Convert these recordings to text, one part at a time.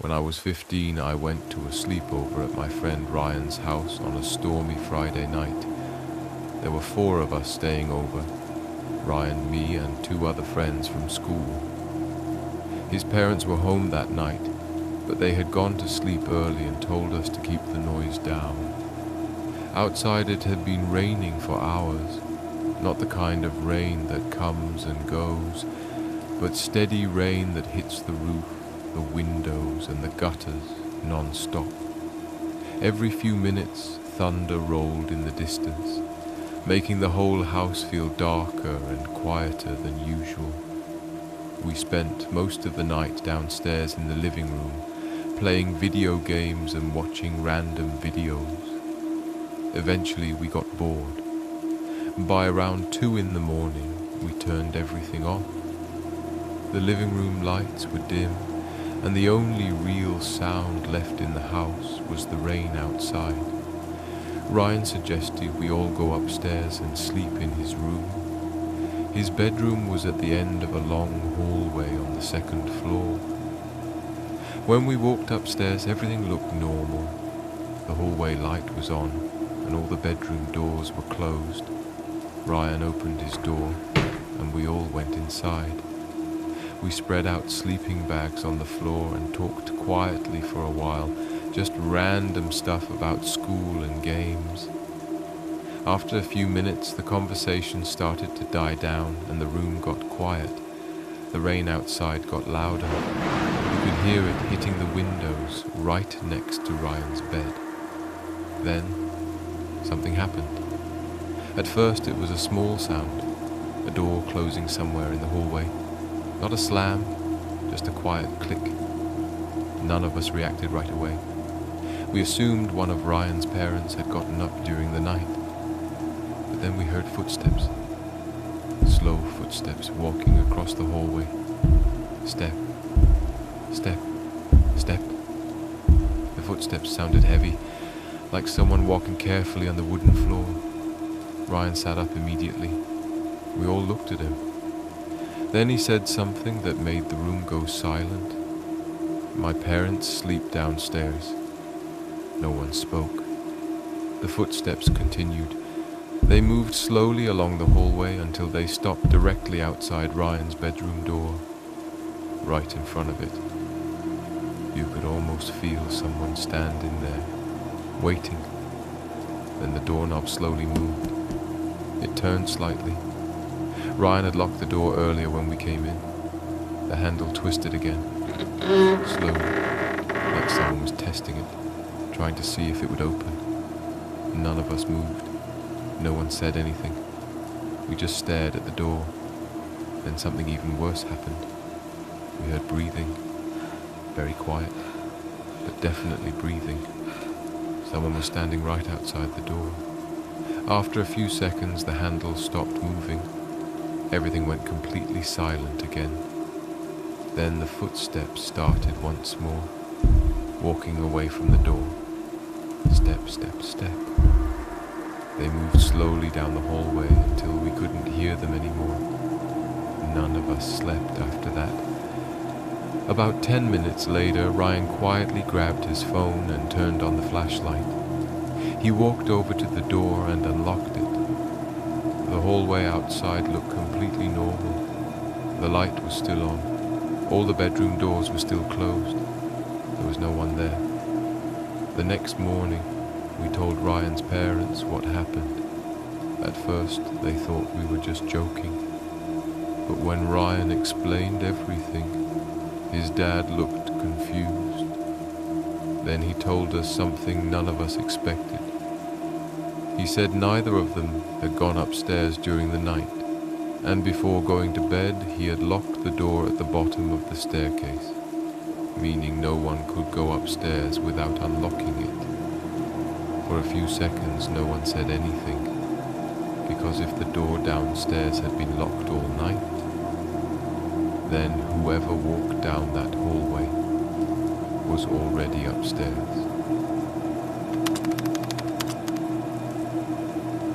When I was 15, I went to a sleepover at my friend Ryan's house on a stormy Friday night. There were 4 of us staying over: Ryan, me, and 2 other friends from school. His parents were home that night, but they had gone to sleep early and told us to keep the noise down. Outside it had been raining for hours, not the kind of rain that comes and goes, but steady rain that hits the roof, the windows and the gutters non-stop. Every few minutes thunder rolled in the distance, making the whole house feel darker and quieter than usual. We spent most of the night downstairs in the living room, playing video games and watching random videos. Eventually we got bored. By around 2 in the morning, we turned everything off. The living room lights were dim, and the only real sound left in the house was the rain outside. Ryan suggested we all go upstairs and sleep in his room. His bedroom was at the end of a long hallway on the 2nd floor. When we walked upstairs, everything looked normal. The hallway light was on, and all the bedroom doors were closed. Ryan opened his door, and we all went inside. We spread out sleeping bags on the floor and talked quietly for a while, just random stuff about school and games. After a few minutes, the conversation started to die down and the room got quiet. The rain outside got louder. We could hear it hitting the windows right next to Ryan's bed. Then, something happened. At first it was a small sound, a door closing somewhere in the hallway. Not a slam, just a quiet click. None of us reacted right away. We assumed one of Ryan's parents had gotten up during the night. But then we heard footsteps. Slow footsteps walking across the hallway. Step, step, step. The footsteps sounded heavy, like someone walking carefully on the wooden floor. Ryan sat up immediately. We all looked at him. Then he said something that made the room go silent. My parents sleep downstairs. No one spoke. The footsteps continued. They moved slowly along the hallway until they stopped directly outside Ryan's bedroom door, right in front of it. You could almost feel someone standing there, waiting. Then the doorknob slowly moved. It turned slightly. Ryan had locked the door earlier when we came in. The handle twisted again, slowly, like someone was testing it, trying to see if it would open. None of us moved. No one said anything. We just stared at the door. Then something even worse happened. We heard breathing. Very quiet, but definitely breathing. Someone was standing right outside the door. After a few seconds, the handle stopped moving. Everything went completely silent again. Then the footsteps started once more, walking away from the door. Step, step, step. They moved slowly down the hallway until we couldn't hear them anymore. None of us slept after that. About 10 minutes later, Ryan quietly grabbed his phone and turned on the flashlight. He walked over to the door and unlocked it. The hallway outside looked completely normal. The light was still on. All the bedroom doors were still closed. There was no one there. The next morning, we told Ryan's parents what happened. At first, they thought we were just joking. But when Ryan explained everything, his dad looked confused. Then he told us something none of us expected. He said neither of them had gone upstairs during the night, and before going to bed he had locked the door at the bottom of the staircase, meaning no one could go upstairs without unlocking it. For a few seconds no one said anything, because if the door downstairs had been locked all night, then whoever walked down that hallway was already upstairs.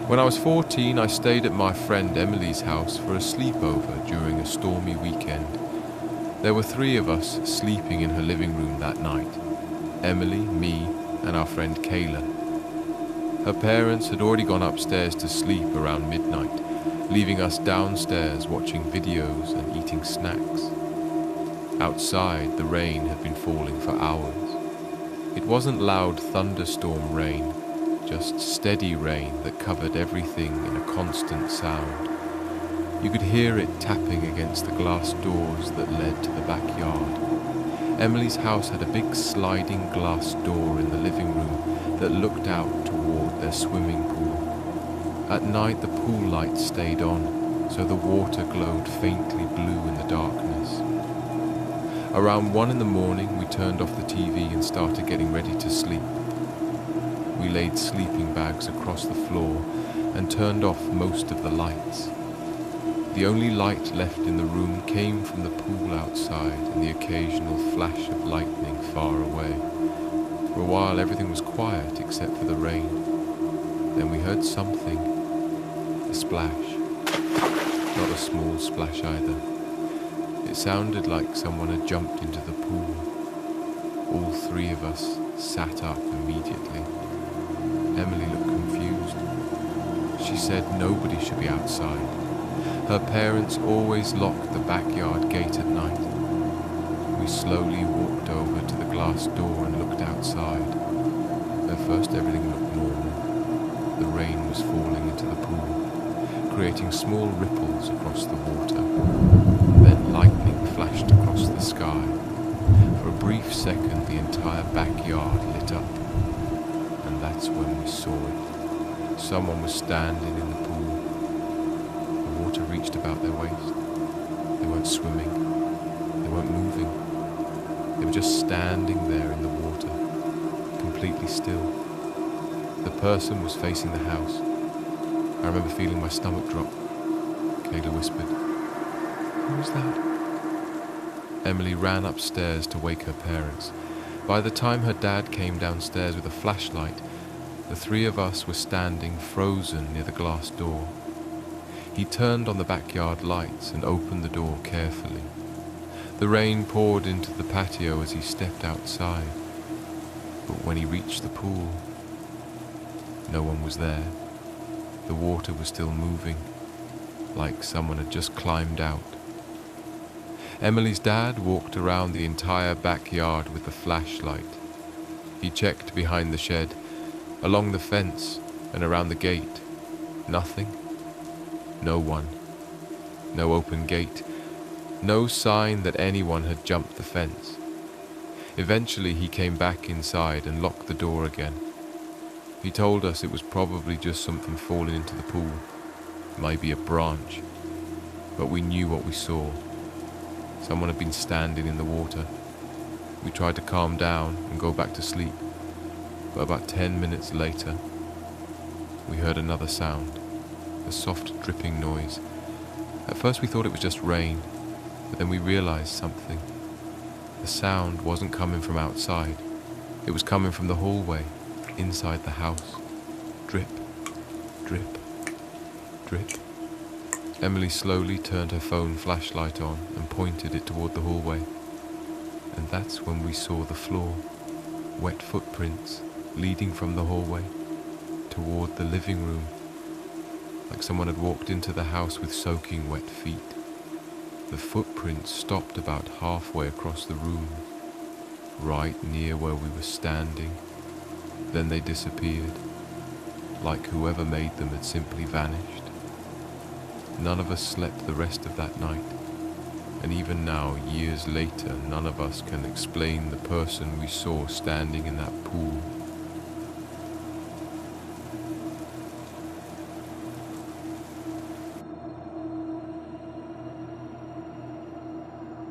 When I was 14, I stayed at my friend Emily's house for a sleepover during a stormy weekend. There were three of us sleeping in her living room that night: Emily, me, and our friend Kayla. Her parents had already gone upstairs to sleep around midnight, leaving us downstairs watching videos and eating snacks. Outside, the rain had been falling for hours. It wasn't loud thunderstorm rain, just steady rain that covered everything in a constant sound. You could hear it tapping against the glass doors that led to the backyard. Emily's house had a big sliding glass door in the living room that looked out toward their swimming pool. At night, the pool light stayed on, so the water glowed faintly blue in the darkness. Around 1 in the morning, we turned off the TV and started getting ready to sleep. We laid sleeping bags across the floor and turned off most of the lights. The only light left in the room came from the pool outside and the occasional flash of lightning far away. For a while everything was quiet except for the rain. Then we heard something. A splash. Not a small splash either. It sounded like someone had jumped into the pool. All three of us sat up immediately. Emily looked confused. She said nobody should be outside. Her parents always locked the backyard gate at night. We slowly walked over to the glass door and looked outside. At first everything looked normal. The rain was falling into the pool, creating small ripples across the water. Then lightning flashed across the sky. For a brief second the entire backyard lit up. And that's when we saw it. Someone was standing in the pool. The water reached about their waist. They weren't swimming. They weren't moving. They were just standing there in the water, completely still. The person was facing the house. I remember feeling my stomach drop. Kayla whispered, "Who was that?" Emily ran upstairs to wake her parents. By the time her dad came downstairs with a flashlight, the three of us were standing frozen near the glass door. He turned on the backyard lights and opened the door carefully. The rain poured into the patio as he stepped outside. But when he reached the pool, no one was there. The water was still moving, like someone had just climbed out. Emily's dad walked around the entire backyard with the flashlight. He checked behind the shed, along the fence, and around the gate. Nothing. No one. No open gate. No sign that anyone had jumped the fence. Eventually he came back inside and locked the door again. He told us it was probably just something falling into the pool, maybe a branch, but we knew what we saw. Someone had been standing in the water. We tried to calm down and go back to sleep, but about 10 minutes later, we heard another sound, a soft dripping noise. At first we thought it was just rain, but then we realized something. The sound wasn't coming from outside. It was coming from the hallway, inside the house. Drip, drip, drip. Emily slowly turned her phone flashlight on and pointed it toward the hallway. And that's when we saw the floor, wet footprints leading from the hallway toward the living room, like someone had walked into the house with soaking wet feet. The footprints stopped about halfway across the room, right near where we were standing. Then they disappeared, like whoever made them had simply vanished. None of us slept the rest of that night, and even now, years later, none of us can explain the person we saw standing in that pool